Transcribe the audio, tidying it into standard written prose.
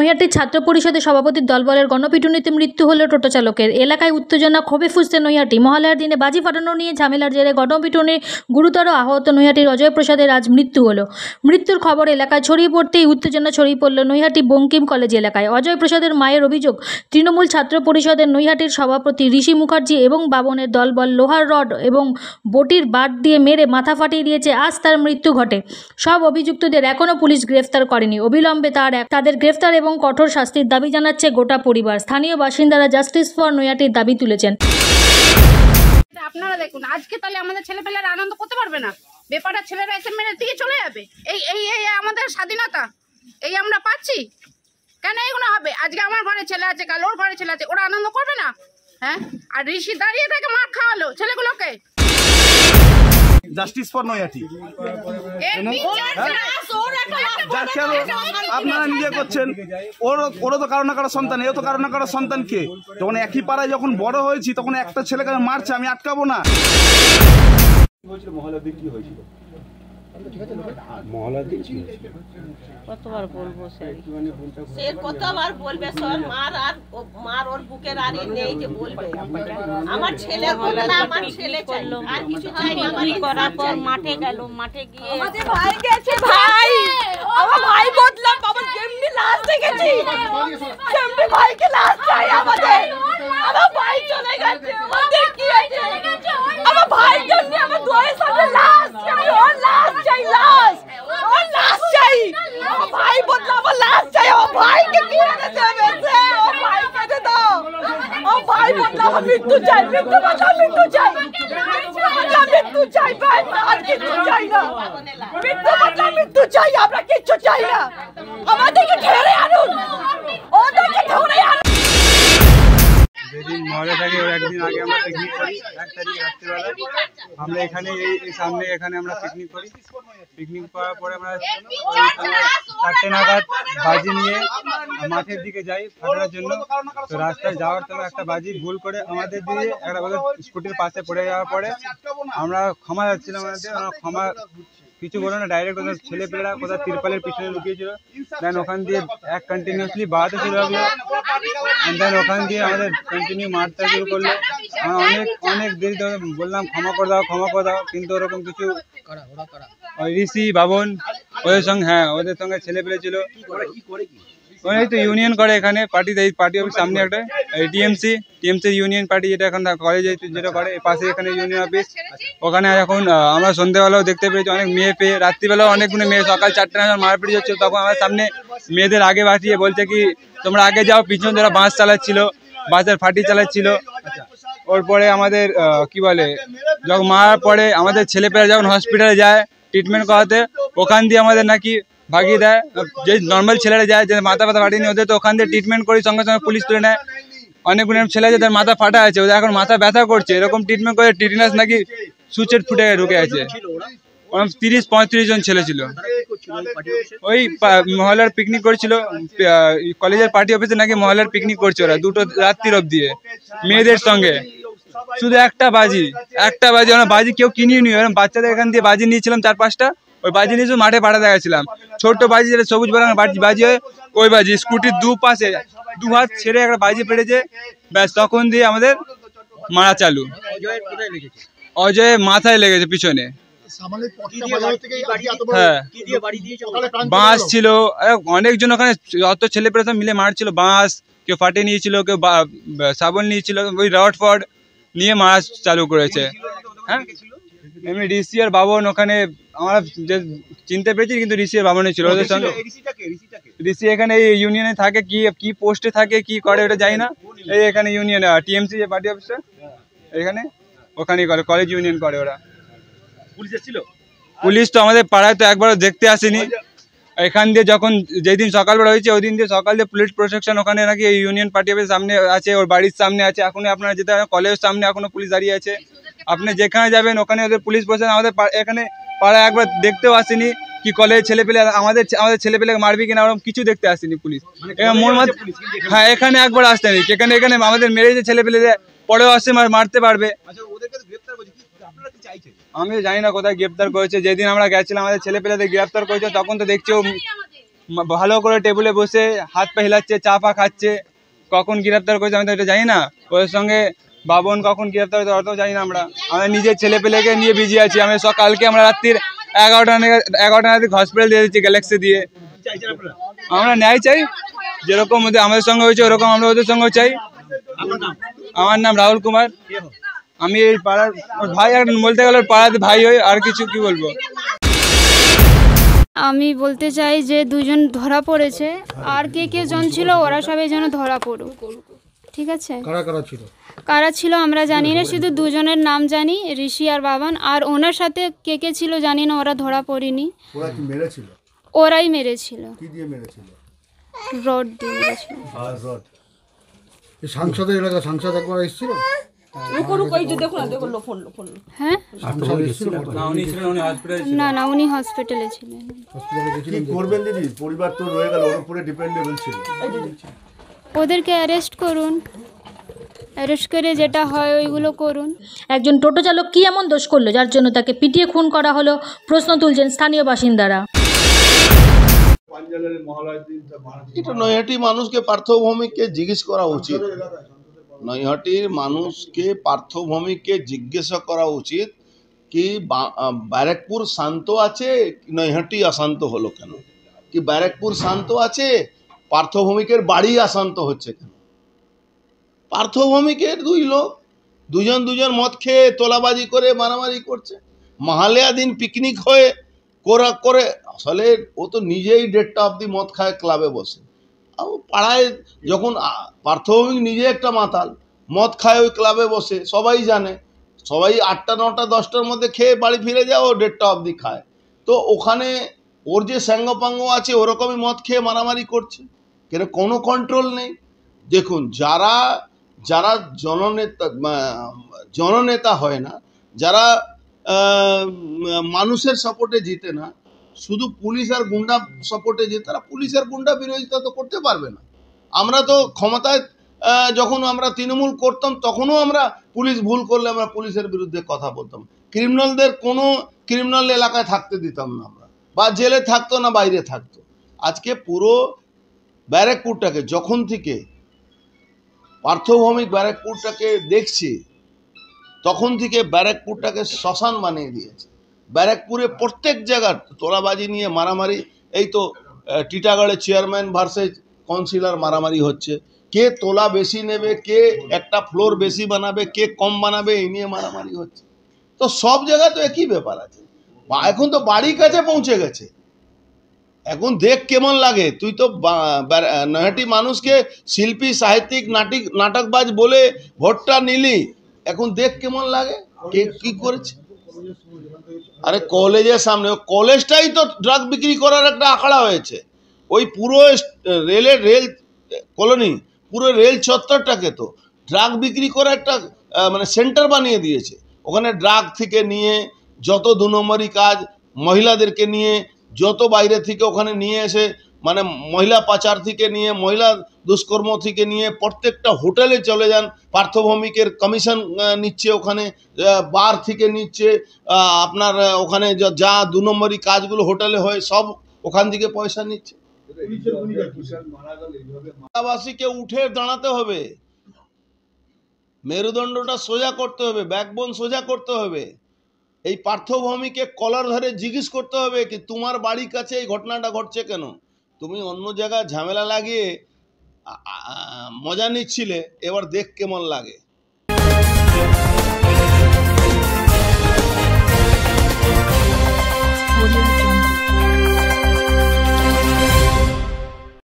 নৈহাটির ছাত্র পরিষদের সভাপতির দলবলের গণপিটুনিতে মৃত্যু হল টোটো চালকের। এলাকায় উত্তেজনা, ক্ষোভে ফুঁসছে নৈহাটি। মহালয়ার দিনে বাজি ফাটানো নিয়ে ঝামেলার জেরে গণপিটুনি গুরুতর আহত নৈহাটির অজয় প্রসাদের আজ মৃত্যু হল। মৃত্যুর খবর এলাকায় ছড়িয়ে পড়তেই উত্তেজনা ছড়িয়ে পড়ল নৈহাটি বঙ্কিম কলেজ এলাকায়। অজয় প্রসাদের মায়ের অভিযোগ, তৃণমূল ছাত্র পরিষদের নৈহাটির সভাপতি ঋষি মুখার্জি এবং বাবনের দলবল লোহার রড এবং বটির বাট দিয়ে মেরে মাথা ফাটিয়ে দিয়েছে। আজ তার মৃত্যু ঘটে। সব অভিযুক্তদের এখনও পুলিশ গ্রেফতার করেনি। অবিলম্বে তাদের গ্রেফতার এবং কঠোর শাস্তির দাবি জানাচ্ছে গোটা পরিবার। স্থানীয় বাসিন্দারা জাস্টিস ফর নৈহাটির দাবি তুলেছেন। আপনারা দেখুন, আজকে তাহলে আমাদের ছেলেপেলেরা আনন্দ করতে পারবে না? বেপারা ছেলেরা এসে মেরে দিয়ে চলে যাবে। এই এই এই আমাদের স্বাধীনতা এই আমরা পাচ্ছি কেন? এইগুলো হবে। আজকে আমার ঘরে ছেলে আছে, কাল ওর ঘরে ছেলে আছে, ওরা আনন্দ করবে না? হ্যাঁ, আর ঋষি দাঁড়িয়ে থেকে মার খাওয়ালো ছেলেগুলোকে। জাস্টিস ফর নৈহাটি আপনারা নিজে করছেন। ওরও তো কারো না কারো সন্তান, এও তো কারো না কারো সন্তানকে যখন একই পাড়ায় যখন বড় হয়েছি তখন একটা ছেলেকে মারছে, আমি আটকাবো না। কতবার বলবো স্যার, কতবার বলবে স্যার? মার ওর বুকের আড়ি নেই যে বলবে আমার ছেলে বললো, আমার ছেলে চাইলো, আর কিছু চাই না। আমার করার পর মাঠে গেল, মাঠে গিয়ে আমাদের ভাই গেছে, ভাই আমার ভাই বদলাম, বাবা কেমনি লাশ দেখেছি, কেমনি ভাইকে লাশ চাই আমাদের। আমার ভাই চলে গেছে, আমাদের কি আছে? আমার ভাই জন্য আমার দুয়ের সামনে লাশ, আমি ওর লাশ চাই, লাশ ওর লাশ চাই। আমার ভাই বদলা, আমার লাশ চাই। আমার ভাইকে কি এনেছে বেঁচে? ও ভাইকে দে দাও। ও ভাই বদলা, আমার মৃত্যু চাই, মৃত্যু বদলা, মৃত্যু চাই, মৃত্যু বদলা, মৃত্যু চাই ভাই, আর কিছু চাই না। মৃত্যু বদলা, মৃত্যু চাই, আমরা কিচ্ছু চাই না। আমাদেরকে ধরে আনুন, ওদেরকে ধরে আনুন। যেদিন মহলে থাকে ওর একদিন আগে আমরা পিকনিক করি, 1 তারিখ রাত্রিবেলা আমরা এখানে এই সামনে এখানে আমরা পিকনিক করি। পিকনিক করার পরে আমরা 4টে নাগাদ বাজি নিয়ে মাঠের দিকে যাই ফাটানোর জন্য। তো রাস্তায় যাওয়ার সময় একটা বাজি ভুল করে আমাদের দিয়ে একটা স্কুটির পাশে পড়ে যাওয়ার পরে আমরা ক্ষমা যাচ্ছিলাম, আমরা ক্ষমা কিছু বলো না, ডাইরেক্ট ওদের ছেলেপেলেরা কোথাও তিরপালের পিছনে লুকিয়েছিল। দেন ওখান দিয়ে এক কন্টিনিউসলি বাড়াতে শুরু হলো। দেন ওখান দিয়ে আমাদের কন্টিনিউ মারতে শুরু করলো। আমরা অনেক দেরি ধরে বললাম ক্ষমা করে দাও, ক্ষমা করে দাও, কিন্তু ওরকম কিছু ওই ঋষি বাবন ওদের সঙ্গে, হ্যাঁ ওদের সঙ্গে ছেলেপেলে ছিল। ওই তো ইউনিয়ন করে এখানে পার্টি অফিস সামনে একটা টিএমসি ইউনিয়ন পার্টি, যেটা এখন কলেজে যেটা করে পাশে এখানে ইউনিয়ন অফিস। ওখানে এখন আমরা সন্ধ্যেবেলাও দেখতে পেয়েছি অনেক মেয়ে পেয়ে, রাত্রিবেলাও অনেকগুলো মেয়ে, সকাল 4টে নাগাদ মারপিট হচ্ছে। তখন আমার সামনে মেয়েদের আগে বাঁচিয়ে বলছে কি তোমরা আগে যাও, পিছনে যারা বাস চালাচ্ছিল, বাসের ফাটি চালাচ্ছিল। ওর পরে আমাদের কি বলে, যখন মারার পরে আমাদের ছেলেপেলেরা যখন হসপিটালে যায় ট্রিটমেন্ট করাতে, ওখান দিয়ে আমাদের নাকি ভাগিয়ে দেয়। যে নর্মাল ছেলেরা যায়, যে মাথা ফাটা ফাটিনি, ওদের তো ওখান দিয়ে ট্রিটমেন্ট করি, সঙ্গে সঙ্গে পুলিশ তুলে নেয়। অনেকগুলো ছেলে যাদের মাথা ফাটা আছে, ওদের এখন মাথা ব্যথা করছে, এরকম ট্রিটমেন্ট করে টিটিনাস নাকি সুচের ফুটে ঢুকে আছে। 30-35 জন ছেলে ছিল। ওই মহলার পিকনিক করছিল, কলেজের পার্টি অফিসে নাকি মহলার পিকনিক করছে ওরা 2টো রাত্রির অব্দি মেয়েদের সঙ্গে। শুধু একটা বাজি আমরা বাজি কেউ কিনিয়ে নি, বাচ্চাদের এখান দিয়ে বাজি নিয়েছিলাম 4-5টা। ওই বাজি নিয়ে শুধু মাঠে পাঠাতে গেছিলাম, ছোট্ট বাজি যেটা সবুজ বাজি হয়, ওই বাজি স্কুটির দুপাশে 2 হাত ছেড়ে একটা বাজি পেড়েছে, ব্যাস তখন দিয়ে আমাদের মারা চালু। অজয় মাথায় লেগেছে পিছনে। হ্যাঁ, বাঁশ ছিল, অনেকজন ওখানে যত ছেলে পেলে মিলে মারছিল। বাঁশ কেউ ফাটে নিয়েছিল, কেউ সাবল নিয়েছিল, ওই রড ফড নিয়ে মারা চালু করেছে। হ্যাঁ, এমনি ঋষি আর বাবন ওখানে আমরা যে চিনতে পেরেছি, কিন্তু ঋষি আর বাবনে ছিল ওদের সঙ্গে। ঋষি এখানে এই ইউনিয়নে থাকে, কি পোস্টে থাকে, কি করে ওটা জানি না। এই এখানে ইউনিয়ন টিএমসি যে পার্টি অফিসটা এখানে, ওখানেই করে, কলেজ ইউনিয়ন করে ওরা। পুলিশ তো আমাদের পাড়ায় তো একবারও দেখতে আসেনি। এখান দিয়ে যখন যেদিন সকালবেলা হয়েছে ওই দিন দিয়ে সকাল দিয়ে পুলিশ প্রোটেকশন ওখানে নাকি ইউনিয়ন পার্টি অফিসের সামনে আছে, ওর বাড়ির সামনে আছে। এখনো আপনারা যেতে কলেজের সামনে এখনো পুলিশ দাঁড়িয়ে আছে। আপনি যেখানে যাবেন ওখানে ওদের পুলিশ প্রশাসন আমাদের এখানে পাড়ায় একবার দেখতেও আসেনি। কি কলেজ ছেলেপেলে আমাদের ছেলেপেলেকে মারবি কিনা ওরকম কিছু দেখতে আসেনি পুলিশ। হ্যাঁ, এখানে একবার আসতে নেই, এখানে আমাদের মেরে যে ছেলেপেলে পরেও আসছে মারতে পারবে। আমি জানি না কোথায় গ্রেপ্তার করেছে। যেদিন আমরা গেছিলাম আমাদের ছেলেপেলেদের গ্রেপ্তার করেছে, তখন তো দেখছি ভালো করে টেবিলে বসে হাত পা হিলাচ্ছে, চা পা খাচ্ছে। কখন গ্রেপ্তার করেছে আমি তো এটা জানি না, ওদের সঙ্গে বাবন কখন গ্রেপ্তার হয়েছে ওটাও জানি না। আমরা নিজের ছেলে পেলেকে নিয়ে বিজি আছি। আমি সকালকে আমরা রাত্রির 11টা নাগাদ হসপিটাল দিয়ে দিচ্ছি গ্যালাক্সি দিয়ে। আমরা ন্যায় চাই, যেরকম আমাদের সঙ্গে হয়েছে ওরকম আমরা ওদের সঙ্গেও চাই। আমার নাম রাহুল কুমার, আমি এই পাড়ার ভাই, আর বলতে গেলে পাড়াতে ভাই হই, আর কিছু কি বলবো। আমি বলতে চাই যে দুজন ধরা পড়েছে, আর কে জন ছিল ওরা সবাই যেন ধরা পড়ুক, ঠিক আছে? কারা ছিল আমরা জানি না, শুধু দুজনের নাম জানি, ঋষি আর বাবান। আর ওনার সাথে কে ছিল জানি না, ওরা ধরা পড়েনি। ওরা কি মেরেছিল? ওরাই মেরেছিল। কি দিয়ে মেরেছিল? রড দিয়ে মেরেছিল। রড। এই সাংসদের এলাকা সাংসদ একবার এসেছিল? হ্যাঁ, না উনি হসপিটালে ছিলেন। কি করবেন দিদি? পরিবার তো রয়ে গেল, ওর উপরে ডিপেন্ডেবল ছিল। ওদেরকে অ্যারেস্ট করুন, অ্যারেস্ট করে যেটা হয় ওইগুলো করুন। একজন টোটো চালক কী এমন দোষ করলো যার জন্য তাকে পিটিয়ে খুন করা হলো, প্রশ্ন তুলছেন স্থানীয় বাসিন্দারা। এটা নৈহাটির মানুষকে পার্থভৌমিককে জিজ্ঞেস করা উচিত। নৈহাটির মানুষকে পার্থভৌমিককে জিজ্ঞাসা করা উচিত কি ব্যারাকপুর শান্ত আছে, নৈহাটি অশান্ত হলো কেন? কি ব্যারাকপুর শান্ত আছে, পার্থভৌমিকের বাড়ি অশান্ত হচ্ছে কেন? পার্থভৌমিকের দুজন মদ খেয়ে তোলাবাজি করে মারামারি করছে। মহালয়া দিন পিকনিক হয়ে করে আসলে ও তো নিজেই 1:30টা অবধি মদ খায় ক্লাবে বসে। পাড়ায় যখন পার্থভৌমিক নিজে একটা মাতাল, মদ খায় ওই ক্লাবে বসে, সবাই জানে। সবাই 8টা 9টা 10টার মধ্যে খেয়ে বাড়ি ফিরে যায়, ও 1:30টা অবধি খায়। তো ওখানে ওর যে সাঙ্গপাঙ্গ আছে ওরকমই মদ খেয়ে মারামারি করছে, কেন কোনো কন্ট্রোল নেই। দেখুন, যারা জননেতা হয় না, যারা মানুষের সাপোর্টে জিতে না, শুধু পুলিশ আর গুন্ডা সাপোর্টে জিতে, তারা পুলিশ আর গুন্ডা বিরোধিতা তো করতে পারবে না। আমরা তো ক্ষমতায় যখন আমরা তৃণমূল করতাম তখনও আমরা পুলিশ ভুল করলে আমরা পুলিশের বিরুদ্ধে কথা বলতাম। ক্রিমিনালদের কোনো ক্রিমিনাল এলাকায় থাকতে দিতাম না আমরা, বা জেলে থাকতো না বাইরে থাকতো। আজকে পুরো ব্যারাকপুরটাকে যখন থেকে পার্থভৌমিক ব্যারাকপুরটাকে দেখছি তখন থেকে ব্যারাকপুরটাকে শ্মশান বানিয়ে দিয়েছে। ব্যারাকপুরে প্রত্যেক জায়গার তোলাবাজি নিয়ে মারামারি। এই তো টিটাগড়ে চেয়ারম্যান ভার্সেস কাউন্সিলর মারামারি হচ্ছে, কে তোলা বেশি নেবে, কে একটা ফ্লোর বেশি বানাবে, কে কম বানাবে, এই নিয়ে মারামারি হচ্ছে। তো সব জায়গায় তো একই ব্যাপার আছে। এখন তো বাড়ির কাছে পৌঁছে গেছে। এখন দেখ কেমন লাগে, তুই তো নৈহাটি মানুষকে শিল্পী সাহিত্যিক নাটকবাজ বলে ভোটটা নিলি, এখন দেখ কেমন লাগে কে কি করেছে। আরে কলেজের সামনে, কলেজটাই তো ড্রাগ বিক্রি করার একটা আখড়া হয়েছে। ওই পুরো রেল কলোনি, পুরো রেল চত্বরটাকে তো ড্রাগ বিক্রি করা একটা মানে সেন্টার বানিয়ে দিয়েছে। ওখানে ড্রাগ থেকে নিয়ে যত 2 নম্বরই কাজ, মহিলাদেরকে নিয়ে যত বাইরে থেকে ওখানে নিয়ে এসে, মানে মহিলা পাচার থেকে নিয়ে, মহিলা দুষ্কর্ম থেকে নিয়ে প্রত্যেকটা হোটেলে চলে যান, পার্থভৌমিকের কমিশন নিচ্ছে, ওখানে বার থেকে নিচ্ছে, আপনার ওখানে যা 2 নম্বরই কাজগুলো হোটেলে হয় সব ওখান থেকে পয়সা নিচ্ছে। বাসীকে উঠে দাঁড়াতে হবে, মেরুদণ্ডটা সোজা করতে হবে, ব্যাকবোন সোজা করতে হবে। এই পার্থভৌমিকে কলার ধরে জিজ্ঞেস করতে হবে কি তোমার বাড়ির কাছে এই ঘটনাটা ঘটছে কেন? তুমি অন্য জায়গায় ঝামেলা লাগিয়ে মজা নিচ্ছিলে, এবার দেখ কেমন লাগে।